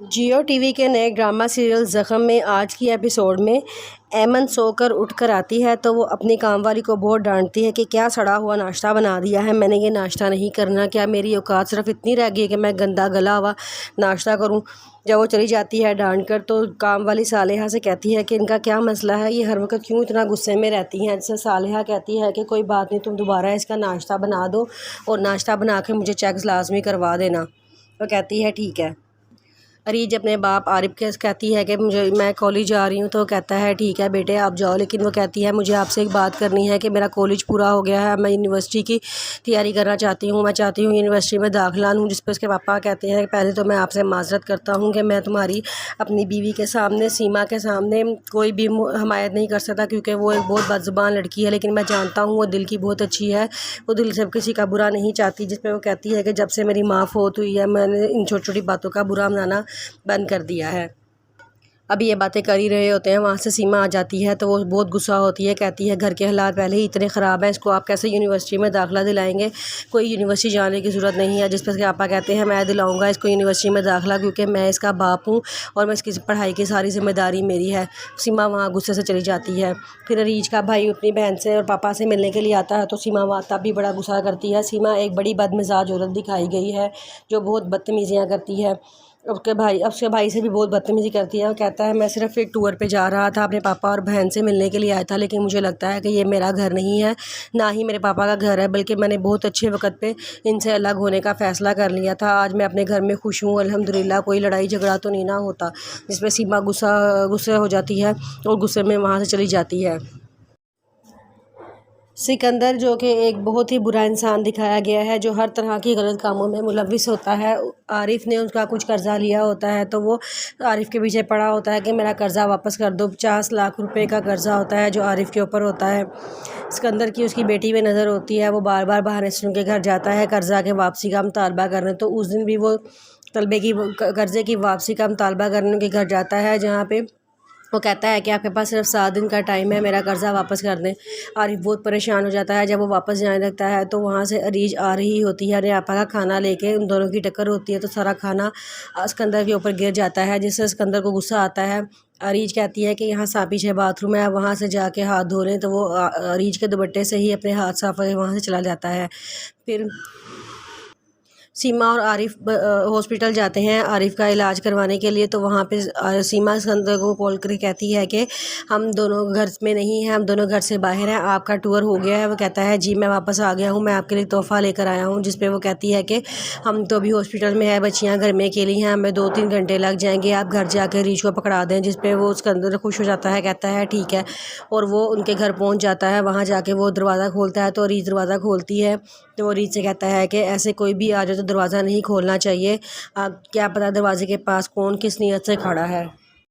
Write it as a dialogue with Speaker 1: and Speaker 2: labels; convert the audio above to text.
Speaker 1: Jio T V کے نئے drama serial زخم میں آج کی ایپیسوڈ میں ایمن سو کر اٹھ کر آتی ہے تو وہ اپنی کام والی کو بہت ڈانٹتی ہے کہ کیا سڑا ہوا ناشتہ بنا دیا ہے، میں نے یہ ناشتہ نہیں کرنا، کیا میری اوقات صرف اتنی رہ گئی ہے کہ میں گندا گلا ہوا ناشتہ کروں۔ جب وہ چلی جاتی ہے ڈانٹ کر تو کام والی صالحہ سے کہتی ہے کہ ان کا کیا مسئلہ ہے، یہ ہر وقت کیوں اتنا غصے میں رہتی ہیں۔ جس سے صالحہ کہتی ہے کہ کوئی بات نہیں، تم دوبارہ اس کا ناشتہ بنا دو اور ناشتہ بنا کے مجھے چیکس لازمی کروا دینا۔ وہ کہتی ہے ٹھیک ہے۔ اریج اپنے باپ عارف کے کہتی ہے کہ میں کالج جا رہی ہوں، تو وہ کہتا ہے ٹھیک ہے بیٹے آپ جاؤ، لیکن وہ کہتی ہے مجھے آپ سے ایک بات کرنی ہے کہ میرا کالج پورا ہو گیا ہے، میں یونیورسٹی کی تیاری کرنا چاہتی ہوں، میں چاہتی ہوں یونیورسٹی میں داخلہ لوں۔ جس پہ اس کے پاپا کہتے ہیں پہلے تو میں آپ سے معذرت کرتا ہوں کہ میں تمہاری اپنی بیوی کے سامنے، سیما کے سامنے کوئی بھی حمایت نہیں کر سکتا، کیونکہ وہ ایک بہت بد زبان لڑکی ہے، لیکن میں جانتا ہوں وہ دل کی بہت اچھی ہے، وہ دل سے کسی کا برا نہیں چاہتی۔ جس پہ وہ کہتی ہے کہ جب سے میری ماں فوت ہوئی ہے میں نے ان چھوٹی چھوٹی باتوں کا برا منانا بند کر دیا ہے۔ ابھی یہ باتیں کر ہی رہے ہوتے ہیں، وہاں سے سیما آ جاتی ہے تو وہ بہت غصہ ہوتی ہے، کہتی ہے گھر کے حالات پہلے ہی اتنے خراب ہیں، اس کو آپ کیسے یونیورسٹی میں داخلہ دلائیں گے، کوئی یونیورسٹی جانے کی ضرورت نہیں ہے۔ جس پر اس کے پاپا کہتے ہیں میں دلاؤں گا اس کو یونیورسٹی میں داخلہ، کیونکہ میں اس کا باپ ہوں اور میں اس کی پڑھائی کی ساری ذمہ داری میری ہے۔ سیما وہاں غصے سے چلی جاتی ہے۔ پھر اریج کا بھائی اپنی بہن سے اور پاپا سے ملنے کے لیے آتا ہے تو سیما وہاں تب بھی بڑا غصہ کرتی ہے۔ سیما ایک بڑی بد مزاج عورت دکھائی گئی ہے جو بہت بدتمیزیاں کرتی ہے، اس کے بھائی سے بھی بہت بدتمیزی کرتی ہے۔ وہ کہتا ہے میں صرف ایک ٹور پہ جا رہا تھا، اپنے پاپا اور بہن سے ملنے کے لیے آیا تھا، لیکن مجھے لگتا ہے کہ یہ میرا گھر نہیں ہے، نہ ہی میرے پاپا کا گھر ہے، بلکہ میں نے بہت اچھے وقت پہ ان سے الگ ہونے کا فیصلہ کر لیا تھا۔ آج میں اپنے گھر میں خوش ہوں الحمدللہ، کوئی لڑائی جھگڑا تو نہیں نہ ہوتا۔ جس پہ سیما غصے ہو جاتی ہے اور غصے میں وہاں سے چلی جاتی ہے۔ سکندر جو کہ ایک بہت ہی برا انسان دکھایا گیا ہے، جو ہر طرح کی غلط کاموں میں ملوث ہوتا ہے۔ عارف نے اس کا کچھ قرضہ لیا ہوتا ہے تو وہ عارف کے پیچھے پڑا ہوتا ہے کہ میرا قرضہ واپس کر دو۔ 50 لاکھ روپے کا قرضہ ہوتا ہے جو عارف کے اوپر ہوتا ہے۔ سکندر کی اس کی بیٹی میں نظر ہوتی ہے، وہ بار بار باہر نسرین کے گھر جاتا ہے قرضہ کے واپسی کا مطالبہ کرنے، تو اس دن بھی وہ قرضے کی واپسی کا مطالبہ کرنے کے گھر جاتا ہے، جہاں پہ وہ کہتا ہے کہ آپ کے پاس صرف 7 دن کا ٹائم ہے، میرا قرضہ واپس کر دیں۔ عارف بہت پریشان ہو جاتا ہے۔ جب وہ واپس جانے لگتا ہے تو وہاں سے اریج آ رہی ہوتی ہے ریاپا کا کھانا لے کے، ان دونوں کی ٹکر ہوتی ہے تو سارا کھانا سکندر کے اوپر گر جاتا ہے، جس سے سکندر کو غصہ آتا ہے۔ اریج کہتی ہے کہ یہاں پیچھے باتھ روم ہے، وہاں سے جا کے ہاتھ دھو لیں، تو وہ اریج کے دوپٹے سے ہی اپنے ہاتھ صاف کر کے وہاں سے چلا جاتا ہے۔ پھر سیما اور عارف ہاسپٹل جاتے ہیں عارف کا علاج کروانے کے لیے، تو وہاں پہ سیما سکندر کو کال کر کے کہتی ہے کہ ہم دونوں گھر میں نہیں ہیں، ہم دونوں گھر سے باہر ہیں، آپ کا ٹور ہو گیا ہے۔ وہ کہتا ہے جی میں واپس آ گیا ہوں، میں آپ کے لیے تحفہ لے کر آیا ہوں۔ جس پہ وہ کہتی ہے کہ ہم تو ابھی ہاسپٹل میں ہے، بچیاں گھر میں اکیلی ہیں، ہمیں 2-3 گھنٹے لگ جائیں گے، آپ گھر جا کے اریج کو پکڑا دیں۔ جس پہ وہ سکندر خوش ہو جاتا ہے، کہتا ہے ٹھیک ہے، اور وہ ان کے گھر پہنچ جاتا ہے۔ وہاں جا کے وہ دروازہ کھولتا ہے تو اریج دروازہ کھولتی ہے، تو وہ اریج سے کہتا ہے کہ ایسے کوئی بھی آ جائے تو دروازہ نہیں کھولنا چاہیے، کیا پتہ دروازے کے پاس کون کس نیت سے کھڑا ہے۔